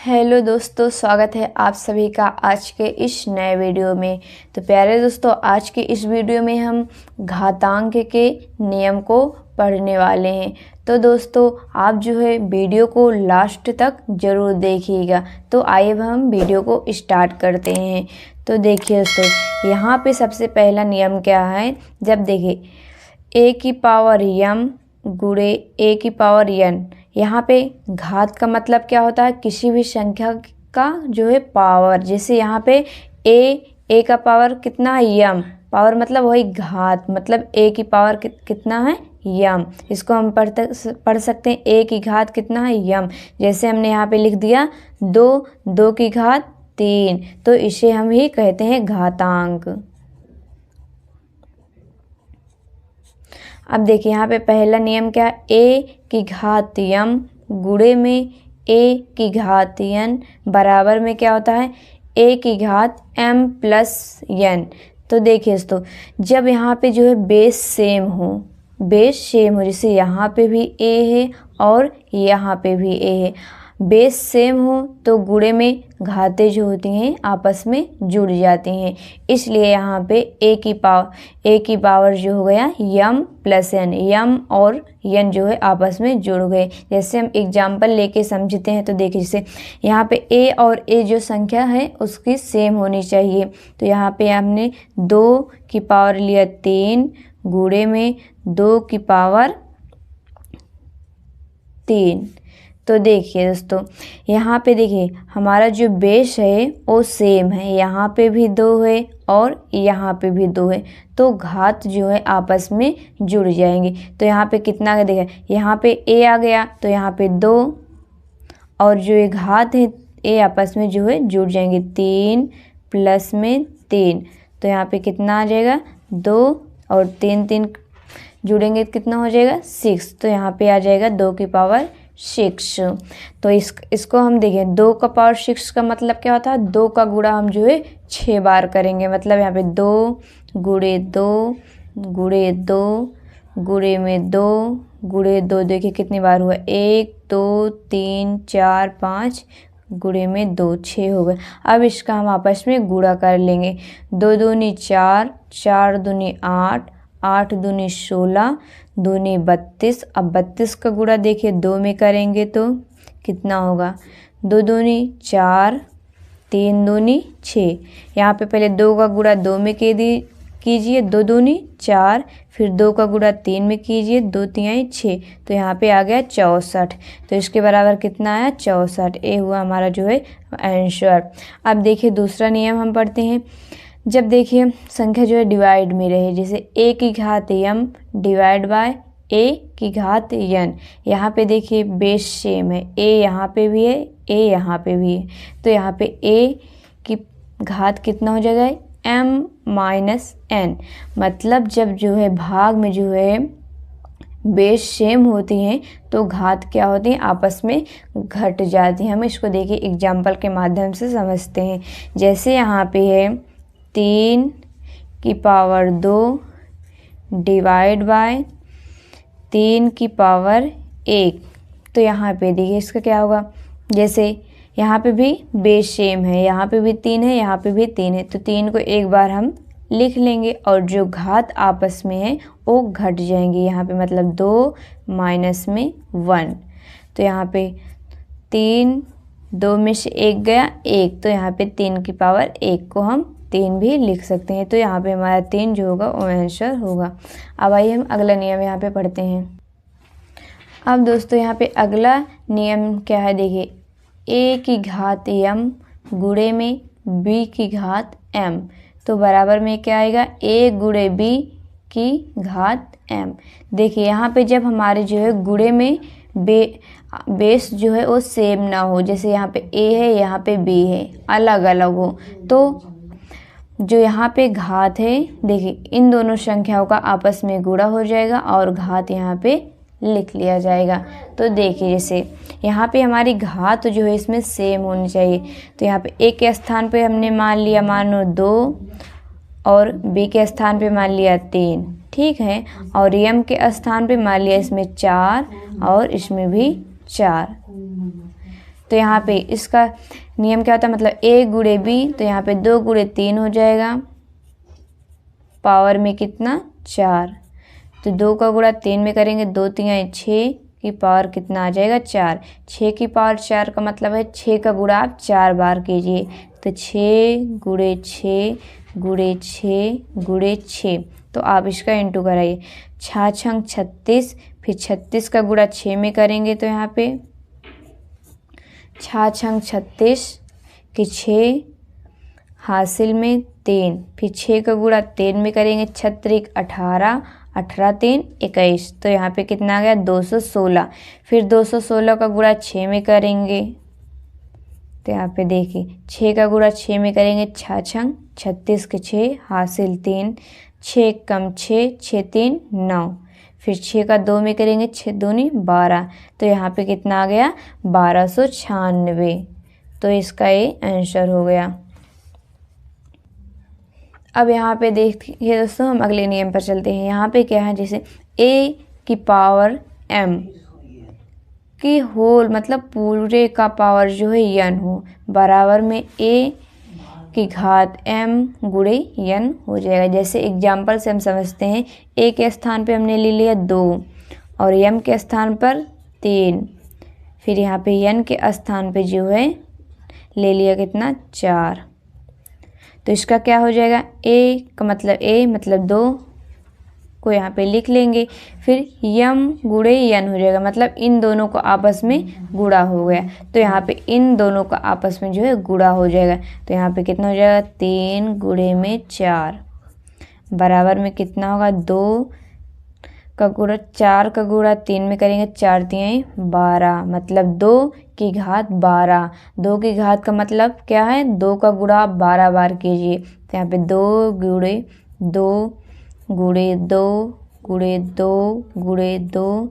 Hello दोस्तों, स्वागत है आप सभी का आज के इस नए वीडियो में। तो प्यारे दोस्तों, आज के इस वीडियो में हम घातांक के नियम को पढ़ने वाले हैं। तो दोस्तों, आप जो है वीडियो को लास्ट तक ज़रूर देखिएगा। तो आइए हम वीडियो को स्टार्ट करते हैं। तो देखिए दोस्तों, यहाँ पे सबसे पहला नियम क्या है। जब देखिए a की पावर m गुणे a की पावर n, यहाँ पे घात का मतलब क्या होता है, किसी भी संख्या का जो है पावर। जैसे यहाँ पे a का पावर कितना है, m। पावर मतलब वही घात, मतलब a की पावर कितना है, m। इसको हम पढ़ सकते हैं a की घात कितना है, m। जैसे हमने यहाँ पे लिख दिया 2 की घात 3, तो इसे हम ही कहते हैं घातांक। अब देखिए यहाँ पे पहला नियम क्या है, a की घात m गुणे में a की घात n बराबर में क्या होता है, a की घात m प्लस n। तो देखिए दोस्तों, जब यहाँ पे जो है बेस सेम हो, जैसे यहाँ पे भी a है और यहाँ पे भी a है, बेस सेम हो तो गुणे में घातें जो होती हैं आपस में जुड़ जाती हैं। इसलिए यहाँ पे a की पावर जो हो गया m प्लस n, m और n जो है आपस में जुड़ गए। जैसे हम एग्जाम्पल लेके समझते हैं। तो देखिए, जैसे यहाँ पे a और a जो संख्या है उसकी सेम होनी चाहिए। तो यहाँ पे हमने 2 की पावर लिया 3 गुणे में 2 की पावर 3। तो देखिए दोस्तों, यहाँ पे देखिए हमारा जो बेस है वो सेम है, यहाँ पे भी 2 है और यहाँ पे भी 2 है, तो घात जो है आपस में जुड़ जाएंगे। तो यहाँ पे कितना है, देखिए यहाँ पे a आ गया तो यहाँ पे 2 और जो ये घात है a आपस में जो है जुड़ जाएंगे, 3 प्लस में 3। तो यहाँ पे कितना आ जाएगा, 2 और 3 जुड़ेंगे कितना हो जाएगा, 6। तो यहाँ पे आ जाएगा 2 की पावर 6। तो इसको हम देखें, 2 का पावर 6 का मतलब क्या होता है, 2 का गुणा हम जो है 6 बार करेंगे। मतलब यहाँ पे 2 गुणे 2 गुणे 2 गुणे में 2 गुणे 2, देखिए कितनी बार हुआ, 1 2 3 4 5 गुणे में 2, 6 हो गए। अब इसका हम आपस में गुणा कर लेंगे। 2 दूनी 4, 4 दूनी 8, 8 दूनी 16, दूनी 32। अब 32 का गुणा देखिए 2 में करेंगे तो कितना होगा, 2 दूनी 4, 3 दूनी 6। यहाँ पे पहले 2 का गुणा 2 में कीजिए, 2 दूनी 4, फिर 2 का गुणा 3 में कीजिए, 2 तिहाई 6। तो यहाँ पे आ गया 64। तो इसके बराबर कितना आया, 64। ये हुआ हमारा जो है आंसर। अब देखिए दूसरा नियम हम पढ़ते हैं। जब देखिए संख्या जो है डिवाइड में रहे, जैसे a की घात m डिवाइड बाय a की घात n। यहाँ पे देखिए बेस सेम है, a यहाँ पे भी है, a यहाँ पे भी है, तो यहाँ पे a की घात कितना हो जाएगा, m माइनस n। मतलब जब जो है भाग में जो है बेस सेम होती हैं तो घात क्या होती हैं, आपस में घट जाती हैं। हम इसको देखिए एग्जाम्पल के माध्यम से समझते हैं। जैसे यहाँ पे है 3 की पावर 2 डिवाइड बाय 3 की पावर 1। तो यहाँ पे देखिए इसका क्या होगा, जैसे यहाँ पे भी बेस सेम है, यहाँ पे भी 3 है, यहाँ पे भी 3 है, तो 3 को एक बार हम लिख लेंगे और जो घात आपस में है वो घट जाएंगे। यहाँ पे मतलब 2 माइनस में 1। तो यहाँ पे 3, 2 में से 1 गया 1, तो यहाँ पे 3 की पावर 1 को हम 3 भी लिख सकते हैं। तो यहाँ पे हमारा 3 जो होगा वो आंसर होगा। अब आइए हम अगला नियम यहाँ पे पढ़ते हैं। अब दोस्तों यहाँ पे अगला नियम क्या है, देखिए a की घात m गुणे में b की घात m। तो बराबर में क्या आएगा, a गुणे b की घात m। देखिए यहाँ पे जब हमारे जो है गुणे में बेस जो है वो सेम ना हो, जैसे यहाँ पे a है यहाँ पे b है, अलग अलग हो, तो जो यहाँ पे घात है देखिए इन दोनों संख्याओं का आपस में गुणा हो जाएगा और घात यहाँ पे लिख लिया जाएगा। तो देखिए जैसे यहाँ पे हमारी घात जो है इसमें सेम होनी चाहिए। तो यहाँ पे a के स्थान पे हमने मान लिया मानो 2 और b के स्थान पे मान लिया 3, ठीक है, और m के स्थान पे मान लिया इसमें 4 और इसमें भी 4। तो यहाँ पे इसका नियम क्या होता है, मतलब a गुणे b, तो यहाँ पे 2 गुणे 3 हो जाएगा, पावर में कितना 4। तो 2 का गुणा 3 में करेंगे, 2 3 6 की पावर कितना आ जाएगा 4। 6 की पावर 4 का मतलब है 6 का गुणा आप 4 बार कीजिए, तो 6 गुणे 6 गुणे 6 गुणे 6, तो आप इसका इंटू कराइए। 6 छंग 36, फिर 36 का गुणा 6 में करेंगे, तो यहाँ पे 6 छंग 36 कि 6 हासिल में 3, फिर 6 का गुणा 3 में करेंगे, 6 18, 18 3 21, तो यहाँ पे कितना आ गया 216। फिर 216 का गुणा 6 में करेंगे, तो यहाँ पे देखिए 6 का गुणा 6 में करेंगे, 6 छंग 36 के 6 हासिल 3, 6 कम 6 6 3 9, फिर 6 का 2 में करेंगे, 6 दूनी 12, तो यहाँ पे कितना आ गया 1296। तो इसका ये आंसर हो गया। अब यहाँ पे देखिए दोस्तों, हम अगले नियम पर चलते हैं। यहाँ पे क्या है, जैसे a की पावर m की होल, मतलब पूरे का पावर जो है n हो, बराबर में a की घात m गुणे n हो जाएगा। जैसे एग्जाम्पल से हम समझते हैं, a के स्थान पे हमने ले लिया 2 और m के स्थान पर 3, फिर यहाँ पे n के स्थान पे जो है ले लिया कितना 4, तो इसका क्या हो जाएगा, a का मतलब a मतलब 2 को यहाँ पे लिख लेंगे, फिर m गुणे n हो जाएगा, मतलब इन दोनों को आपस में गुणा हो गया, तो यहाँ पे इन दोनों का आपस में जो है गुणा हो जाएगा, तो यहाँ पे कितना हो जाएगा 3 गुणे में 4 बराबर में कितना होगा 2 का गुणा 4 का गुणा 3 में करेंगे, 4 3 12, मतलब 2 की घात 12। 2 की घात का मतलब क्या है, 2 का गुणा 12 बार कीजिए, तो यहाँ पे 2 गुणे 2 गुणे 2 गुणे 2 गुणे 2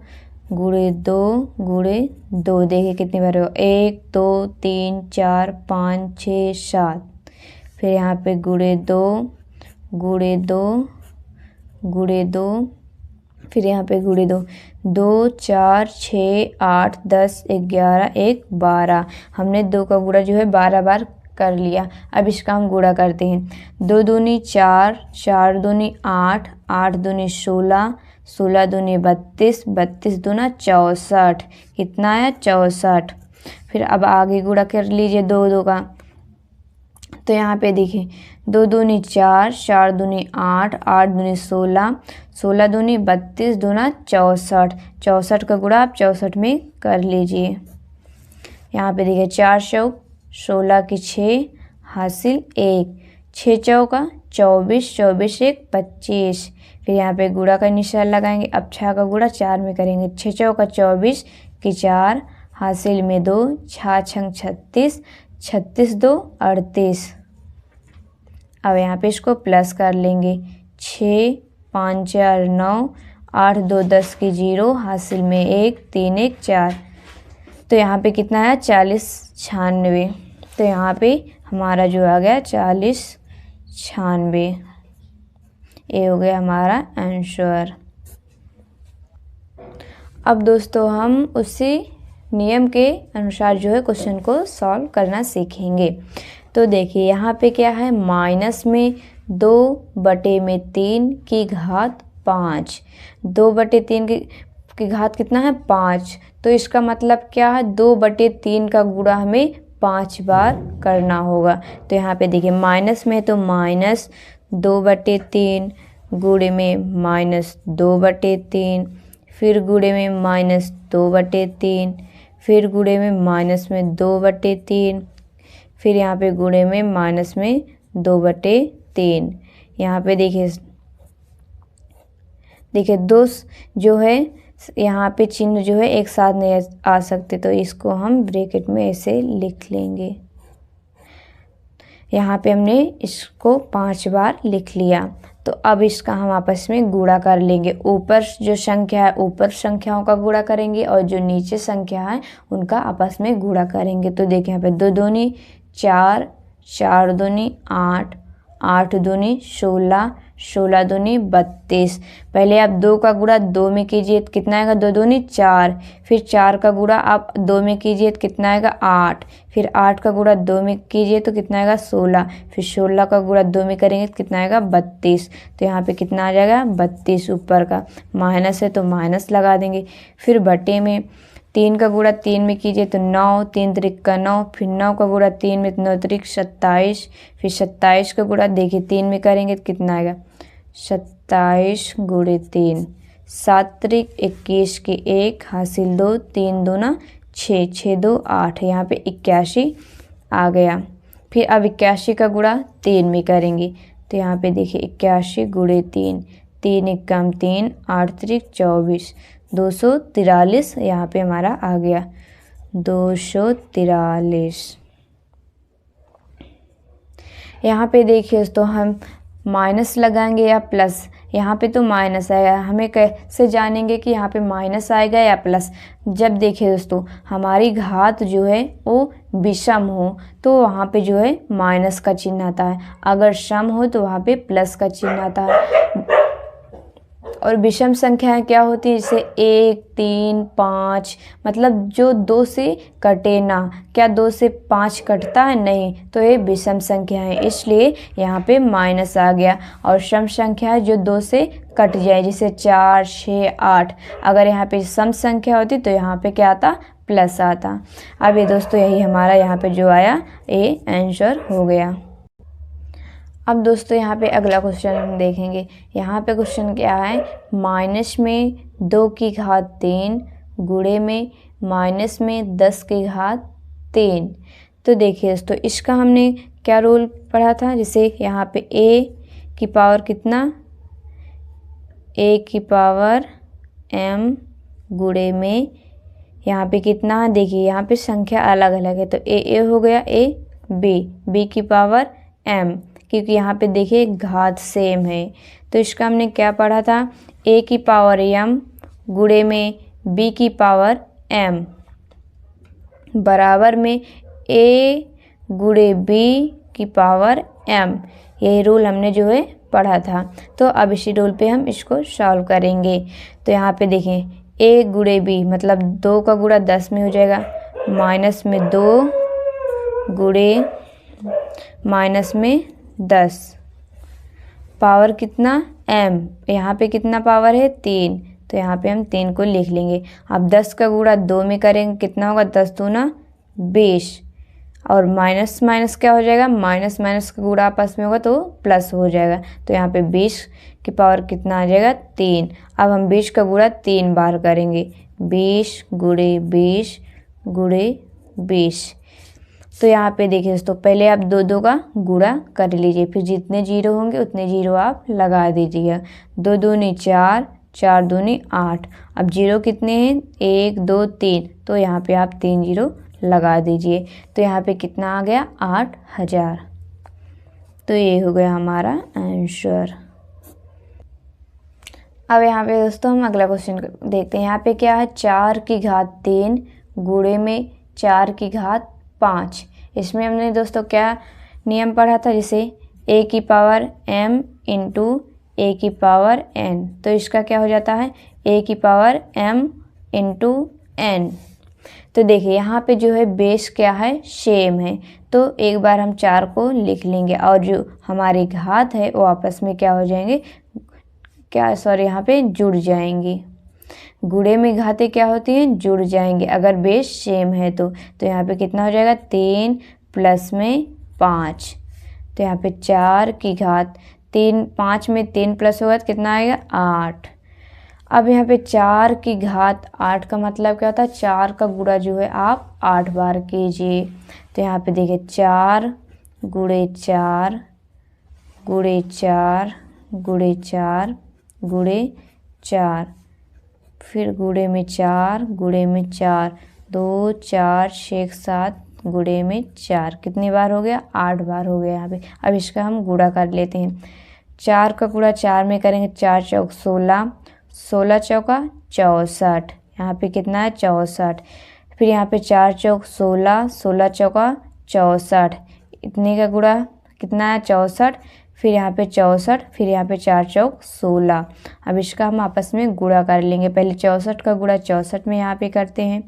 गुणे 2 गुणे 2, देखिए कितनी बार होगा 1 2 3 4 5 6 7, फिर यहाँ पे गुणे 2 गुणे 2 गुणे 2, फिर यहाँ पे गुणे 2 2 4 6 8 10 11 1 12, हमने 2 का गुणा जो है 12 बार कर लिया। अब इसका हम गुणा करते हैं, 2 दूनी 4 4 दूनी 8 8 दूनी 16 16 दूनी 32 32 दूना 64, कितना है 64। फिर अब आगे गुणा कर लीजिए 2 2 का, तो यहाँ पे देखिए 2 दूनी 4 4 दूनी 8 8 दूनी 16 16 दूनी 32 दूना 64 64 का गुणा आप 64 में कर लीजिए। यहाँ पे देखिए 4 चौक 16 की 6 हासिल 1, 6 चौका 24 24 1 25, फिर यहाँ पे गुणा का निशान लगाएंगे। अब 6 का गुणा 4 में करेंगे, 6 चौका 24 की 4 हासिल में 2, 6 छंग 36 36 2 38। अब यहाँ पे इसको प्लस कर लेंगे, 6 5 4 9 8 2 10 की 0 हासिल में 1 3 1 4, तो यहाँ पे कितना है 40 96, तो यहाँ पे हमारा जो आ गया 40 96, ये हो गया हमारा आंसर। अब दोस्तों हम उसी नियम के अनुसार जो है क्वेश्चन को सॉल्व करना सीखेंगे। तो देखिए यहाँ पे क्या है, माइनस में 2/3 की घात 5, 2/3 की घात कितना है 5, तो इसका मतलब क्या है 2/3 का गुणा हमें 5 बार करना होगा। तो यहाँ पे देखिए माइनस में तो माइनस 2/3 गुणे में -2/3, फिर गुणे में -2/3, फिर गुणे में माइनस में 2/3, फिर यहाँ पे गुणे में माइनस में 2/3। यहाँ पे देखिए दो जो है यहाँ पे चिन्ह जो है एक साथ नहीं आ सकते, तो इसको हम ब्रैकेट में ऐसे लिख लेंगे। यहाँ पे हमने इसको 5 बार लिख लिया, तो अब इसका हम आपस में गुणा कर लेंगे। ऊपर जो संख्या है ऊपर संख्याओं का गुणा करेंगे और जो नीचे संख्या है उनका आपस में गुणा करेंगे। तो देखिए यहाँ पे 2 दूनी 4 4 दूनी 8 8 दूनी 16, 16 दूनी 32। पहले आप 2 का गुणा 2 में कीजिए तो कितना आएगा, 2 दूनी 4। फिर 4 का गुणा आप 2 में कीजिए तो कितना आएगा, 8। फिर 8 का गुणा 2 में कीजिए तो कितना आएगा, 16। फिर 16 का गुणा 2 में करेंगे तो कितना आएगा, 32। तो यहाँ पे कितना आ जाएगा, 32। ऊपर का माइनस है तो माइनस लगा देंगे। फिर बटे में 3 का गुणा 3 में कीजिए तो 9, 3 त्रिक का 9। फिर 9 का गुणा 3 में तो 9 त्रिक 27। फिर 27 का गुणा देखिए 3 में करेंगे तो कितना आएगा, 27 गुणे 3, 7 त्रिक 21 के 1 हासिल 2, 3 दूना 6, 6 2 8। यहाँ पे 81 आ गया। फिर अब 81 का गुणा 3 में करेंगे तो यहाँ पे देखिए 81 गुणे 3, 3 एकम 3, 8 त्रिक 24, 243 यहाँ पे हमारा आ गया, 243। यहाँ पे देखिए दोस्तों हम माइनस लगाएंगे या प्लस। यहाँ पे तो माइनस आएगा, हमें कैसे जानेंगे कि यहाँ पे माइनस आएगा या प्लस। जब देखिए दोस्तों हमारी घात जो है वो विषम हो तो वहाँ पे जो है माइनस का चिन्ह आता है, अगर सम हो तो वहाँ पे प्लस का चिन्ह आता है। और विषम संख्याएं क्या होती है, जैसे 1, 3, 5, मतलब जो 2 से कटे ना। क्या 2 से 5 कटता है, नहीं, तो ये विषम संख्या है, इसलिए यहाँ पे माइनस आ गया। और सम संख्या है जो 2 से कट जाए, जैसे 4, 6, 8। अगर यहाँ पे सम संख्या होती तो यहाँ पे क्या आता, प्लस आता। अब ये दोस्तों यही हमारा यहाँ पे जो आया ये आंसर हो गया। अब दोस्तों यहाँ पे अगला क्वेश्चन हम देखेंगे। यहाँ पे क्वेश्चन क्या है, माइनस में 2 की घात 3 गुणे में माइनस में 10 की घात 3। तो देखिए दोस्तों इसका हमने क्या रूल पढ़ा था, जैसे यहाँ पे a की पावर कितना, a की पावर m गुणे में यहाँ पे कितना, देखिए यहाँ पे संख्या अलग अलग है तो a हो गया, a b की पावर m, क्योंकि यहाँ पे देखिए घात सेम है। तो इसका हमने क्या पढ़ा था, a की पावर m गुणे में b की पावर m बराबर में a गुणे b की पावर m। यही रूल हमने जो है पढ़ा था। तो अब इसी रूल पे हम इसको सॉल्व करेंगे। तो यहाँ पे देखें a गुणे b मतलब 2 का गुणा 10 में हो जाएगा, माइनस में 2 गुणे माइनस में 10, पावर कितना m, यहाँ पे कितना पावर है 3, तो यहाँ पे हम 3 को लिख लेंगे। अब 10 का गुणा 2 में करेंगे कितना होगा, 10 दूना 20। और माइनस माइनस क्या हो जाएगा, माइनस माइनस का गुणा आपस में होगा तो प्लस हो जाएगा। तो यहाँ पे 20 की पावर कितना आ जाएगा 3। अब हम 20 का गुणा 3 बार करेंगे, 20 गुणे 20 गुणे 20। तो यहाँ पे देखिए दोस्तों पहले आप 2 का गुणा कर लीजिए, फिर जितने जीरो होंगे उतने जीरो आप लगा दीजिएगा। 2 दूनी 4, 4 दूनी 8। अब जीरो कितने हैं, 1 2 3, तो यहाँ पे आप 3 जीरो लगा दीजिए। तो यहाँ पे कितना आ गया, 8000। तो ये हो गया हमारा आंसर। अब यहाँ पे दोस्तों हम अगला क्वेश्चन देखते हैं। यहाँ पे क्या है, 4 की घात 3 गुणे में 4 की घात 5। इसमें हमने दोस्तों क्या नियम पढ़ा था, जैसे a की पावर m इंटू a की पावर n। तो इसका क्या हो जाता है, a की पावर m इंटू n। तो देखिए यहाँ पे जो है बेस क्या है, सेम है, तो एक बार हम 4 को लिख लेंगे और जो हमारी घात है वो आपस में क्या हो जाएंगे, क्या सॉरी यहाँ पे जुड़ जाएंगी। गुणे में घातें क्या होती हैं, जुड़ जाएंगे अगर बेस सेम है तो यहाँ पे कितना हो जाएगा, 3 प्लस में 5। तो यहाँ पे 4 की घात 3, 5 में 3 प्लस होगा तो कितना आएगा, 8। अब यहाँ पे 4 की घात 8 का मतलब क्या होता है, 4 का गुणा जो है आप 8 बार कीजिए। तो यहाँ पे देखिए 4 गुणे 4 गुणे 4 गुणे 4 गुणे 4, फिर गुणे में 4 गुणे में 4, 2 4 6 7 गुणे में 4, कितनी बार हो गया, 8 बार हो गया यहाँ पे। अब इसका हम गुणा कर लेते हैं। 4 का गुणा 4 में करेंगे, 4 चौक 16, 16 चौका 64, यहाँ पे कितना है 64। फिर यहाँ पे 4 चौक 16, 16 चौका 64, इतने का गुणा कितना है 64। फिर यहाँ पे 64, फिर यहाँ पे 4 चौक 16। अब इसका हम आपस में गुणा कर लेंगे। पहले 64 का गुणा 64 में यहाँ पे करते हैं।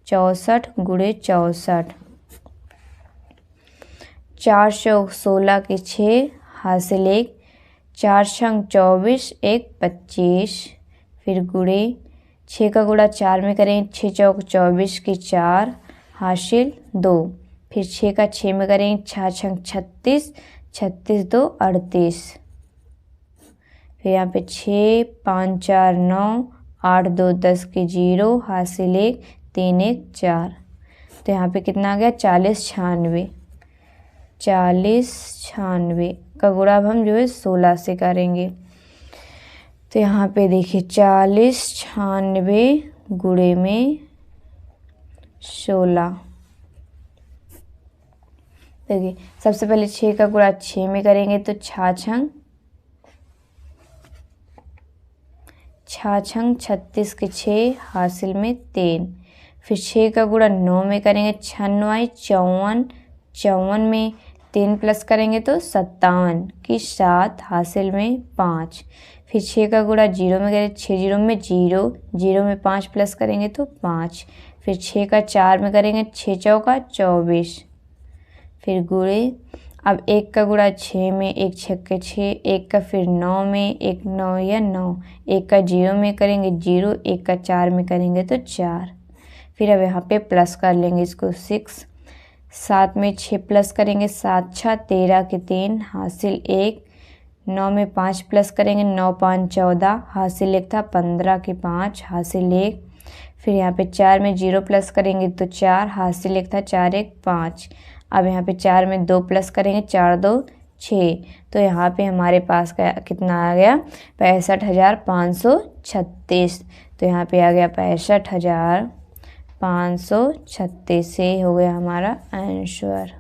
64 गुणे 64, 4 चौक 16 के 6 हासिल 1, 4 छंग 24 1 25। फिर गुणे 6 का गुणा 4 में करें, 6 चौक 24 के 4 हासिल 2। फिर 6 का 6 में करें, 6 छंग 36, 36 2 38। फिर यहाँ पे 6 5 4 9, 8 2 10 के 0 हासिल 1 3 1 4। तो यहाँ पे कितना आ गया 40 96। 40 96 का गुणा अब हम जो है 16 से करेंगे। तो यहाँ पे देखिए 40 96 गुणे में 16। देखिए सबसे पहले 6 का गुणा 6 में करेंगे तो 6 छंग 36 के 6 हासिल में 3। फिर 6 का गुणा 9 में करेंगे, 6 9 54, 54 में 3 प्लस करेंगे तो 57 की 7 हासिल में 5। फिर 6 का गुणा 0 में करें, 6 0 में 0, 0 में 5 प्लस करेंगे तो 5। फिर 6 का 4 में करेंगे, 6 चौका 24। फिर गुणे अब 1 का गुणा 6 में, 1 छक्के 6, 1 का फिर 9 में, 1 9 या 9, 1 का 0 में करेंगे 0, 1 का 4 में करेंगे तो 4। फिर अब यहाँ पे प्लस कर लेंगे इसको 6, 7 में 6 प्लस करेंगे, 7 6 13 के 3 हासिल 1, 9 में 5 प्लस करेंगे, 9 5 14 हासिल 1 था, 15 के 5 हासिल 1। फिर यहाँ पे 4 में 0 प्लस करेंगे तो 4 हासिल 1 था, 4 1 5। अब यहाँ पे 4 में 2 प्लस करेंगे, 4 2 6। तो यहाँ पे हमारे पास का कितना आ गया 65,536। तो यहाँ पे आ गया 65,536 से हो गया हमारा आंसर।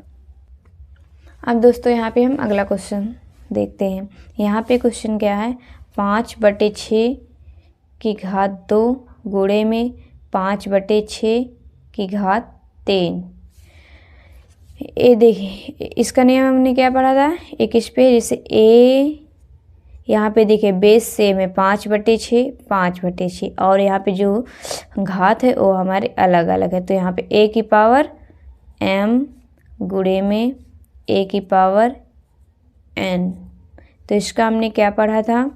अब दोस्तों यहाँ पे हम अगला क्वेश्चन देखते हैं। यहाँ पे क्वेश्चन क्या है, 5/6 की घात 2 गुणे में 5/6 की घात 3। ये देखिए इसका नियम हमने क्या पढ़ा था, एक इस पे जैसे ए यहाँ पे देखिए बेस सेम है 5/6 5/6 और यहाँ पे जो घात है वो हमारे अलग अलग है। तो यहाँ पे a की पावर m गुणे में a की पावर n। तो इसका हमने क्या पढ़ा था,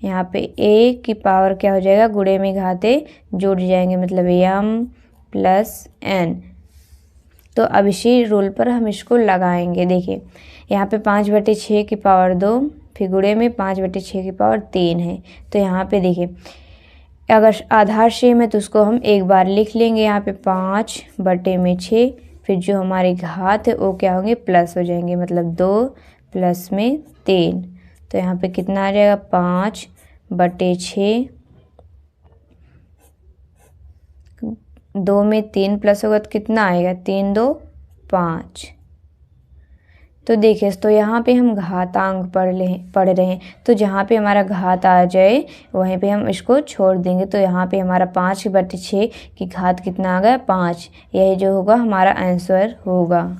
यहाँ पे a की पावर क्या हो जाएगा गुणे में घाते जुड़ जाएंगे, मतलब m प्लस n। तो अब इसी रूल पर हम इसको लगाएंगे। देखिए यहाँ पे 5/6 की पावर 2, फिर गुणे में 5/6 की पावर 3 है। तो यहाँ पे देखिए अगर आधार सेम है तो उसको हम एक बार लिख लेंगे, यहाँ पे 5/6, फिर जो हमारी घात है वो क्या होंगे प्लस हो जाएंगे, मतलब 2 प्लस में 3। तो यहाँ पे कितना आ जाएगा 5/6, 2 में 3 प्लस होगा तो कितना आएगा 3 2 5। तो देखिए तो यहाँ पे हम घातांक पढ़ रहे हैं, तो जहाँ पे हमारा घात आ जाए वहीं पे हम इसको छोड़ देंगे। तो यहाँ पे हमारा 5/6 की घात कितना आ गया 5, यही जो होगा हमारा आंसर होगा।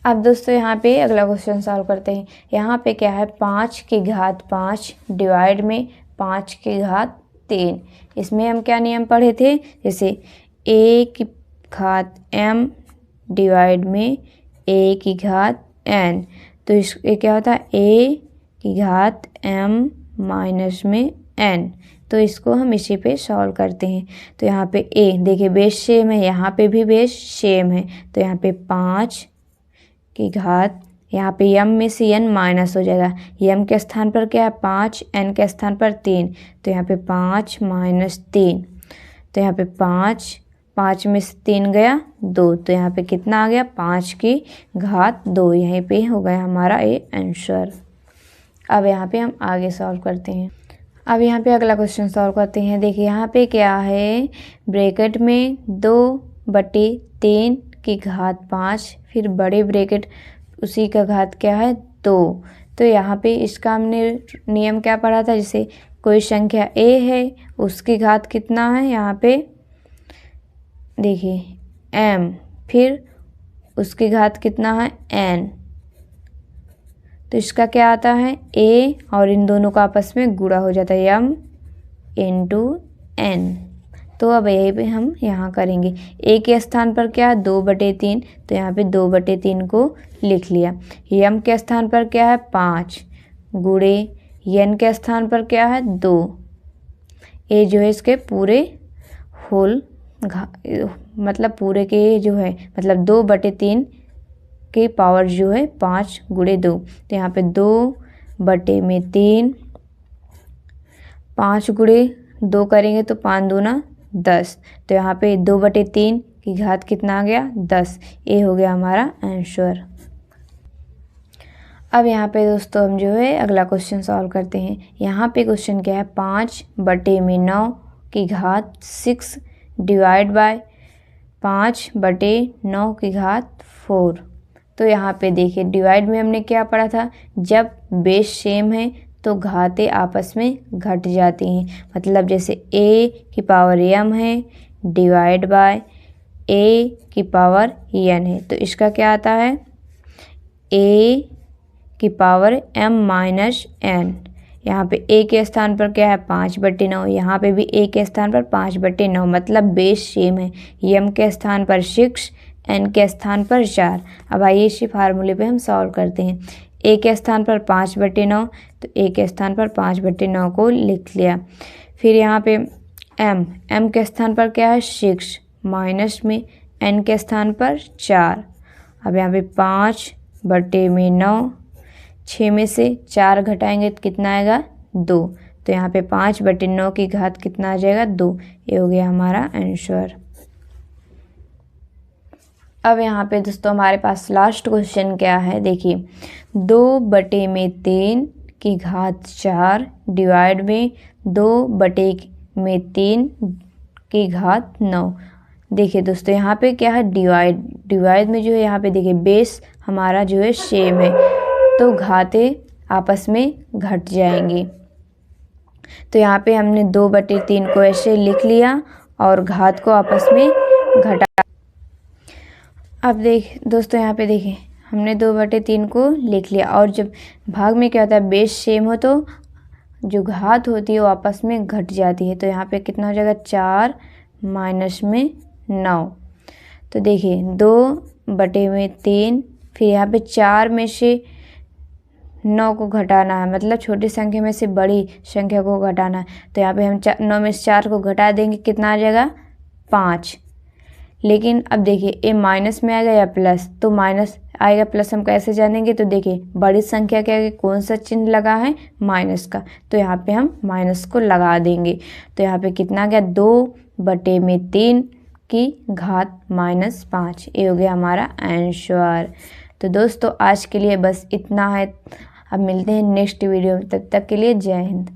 अब दोस्तों यहाँ पे अगला क्वेश्चन सॉल्व करते हैं। यहाँ पे क्या है 5 की घात 5 डिवाइड में 5 की घात 3। इसमें हम क्या नियम पढ़े थे, जैसे a की घात m डिवाइड में a की घात n। तो ये क्या होता है a की घात m माइनस में n। तो इसको हम इसी पे सॉल्व करते हैं। तो यहाँ पे a देखिए बेस सेम है, यहाँ पे भी बेस सेम है। तो यहाँ पे 5 की घात, यहाँ पे m में से n माइनस हो जाएगा, m के स्थान पर क्या है 5, n के स्थान पर 3। तो यहाँ पे 5 माइनस 3, तो यहाँ पे 5 में से 3 गया 2, तो यहाँ पे कितना आ गया 5 की घात 2। यहीं पे हो गया हमारा ये आंसर। अब यहाँ पे हम आगे सॉल्व करते हैं। अब यहाँ पे अगला क्वेश्चन सॉल्व करते हैं। देखिए यहाँ पे क्या है, ब्रैकेट में 2/3 की घात 5, फिर बड़े ब्रैकेट उसी का घात क्या है 2। तो यहाँ पे इसका हमने नियम क्या पढ़ा था, जैसे कोई संख्या a है उसकी घात कितना है, यहाँ पे देखिए m, फिर उसकी घात कितना है n। तो इसका क्या आता है a और इन दोनों का आपस में गुणा हो जाता है m इंटू n। तो अब यही पे हम यहाँ करेंगे। a के स्थान पर क्या है 2/3, तो यहाँ पे 2/3 को लिख लिया। m के स्थान पर क्या है 5 गुणे n के स्थान पर क्या है 2। a जो है इसके पूरे होल मतलब पूरे के जो है मतलब 2/3 की पावर जो है 5 गुणे 2। तो यहाँ पे 2/3 5 गुणे 2 करेंगे तो 5 दूना 10। तो यहाँ पे 2/3 की घात कितना आ गया 10। ये हो गया हमारा आंसर। अब यहाँ पे दोस्तों हम जो है अगला क्वेश्चन सॉल्व करते हैं। यहाँ पे क्वेश्चन क्या है 5/9 की घात 6 डिवाइड बाय 5/9 की घात 4। तो यहाँ पे देखिए डिवाइड में हमने क्या पढ़ा था, जब बेस सेम है तो घातें आपस में घट जाती हैं। मतलब जैसे a की पावर m है डिवाइड बाय a की पावर n है, तो इसका क्या आता है a की पावर m माइनस n। यहाँ पे a के स्थान पर क्या है 5/9, यहाँ पे भी a के स्थान पर 5/9, मतलब बेस सेम है। m के स्थान पर 6, n के स्थान पर 4। अब आइए इसी फार्मूले पे हम सॉल्व करते हैं। a के स्थान पर 5/9, तो a के स्थान पर 5/9 को लिख लिया। फिर यहाँ पे m के स्थान पर क्या है 6 माइनस में n के स्थान पर 4। अब यहाँ पे 5/9, 6 में से 4 घटाएंगे तो कितना आएगा 2। तो यहाँ पे 5/9 की घात कितना आ जाएगा 2। ये हो गया हमारा आंसर। अब यहाँ पे दोस्तों हमारे पास लास्ट क्वेश्चन क्या है, देखिए 2/3 की घात 4 डिवाइड में 2/3 की घात 9। देखिए दोस्तों यहाँ पे क्या है डिवाइड में जो है यहाँ पे देखिए बेस हमारा जो है सेम है, तो घातें आपस में घट जाएंगी। तो यहाँ पे हमने 2/3 को ऐसे लिख लिया और घात को आपस में घटा। अब दोस्तों यहाँ पे देखिए हमने 2/3 को लिख लिया, और जब भाग में क्या होता है बेस सेम हो तो जो घात होती है वो आपस में घट जाती है। तो यहाँ पे कितना हो जाएगा 4 माइनस में 9। तो देखिए 2/3, फिर यहाँ पे 4 में से 9 को घटाना है, मतलब छोटी संख्या में से बड़ी संख्या को घटाना है। तो यहाँ पे हम 9 में से 4 को घटा देंगे, कितना आ जाएगा 5। लेकिन अब देखिए ए माइनस में आएगा या प्लस, तो माइनस आएगा प्लस हम कैसे जानेंगे, तो देखिए बड़ी संख्या के आगे कौन सा चिन्ह लगा है माइनस का, तो यहाँ पे हम माइनस को लगा देंगे। तो यहाँ पे कितना आ गया 2/3 की घात -5। ये हो गया हमारा आंसर। तो दोस्तों आज के लिए बस इतना है। अब मिलते हैं नेक्स्ट वीडियो में, तब तक के लिए जय हिंद।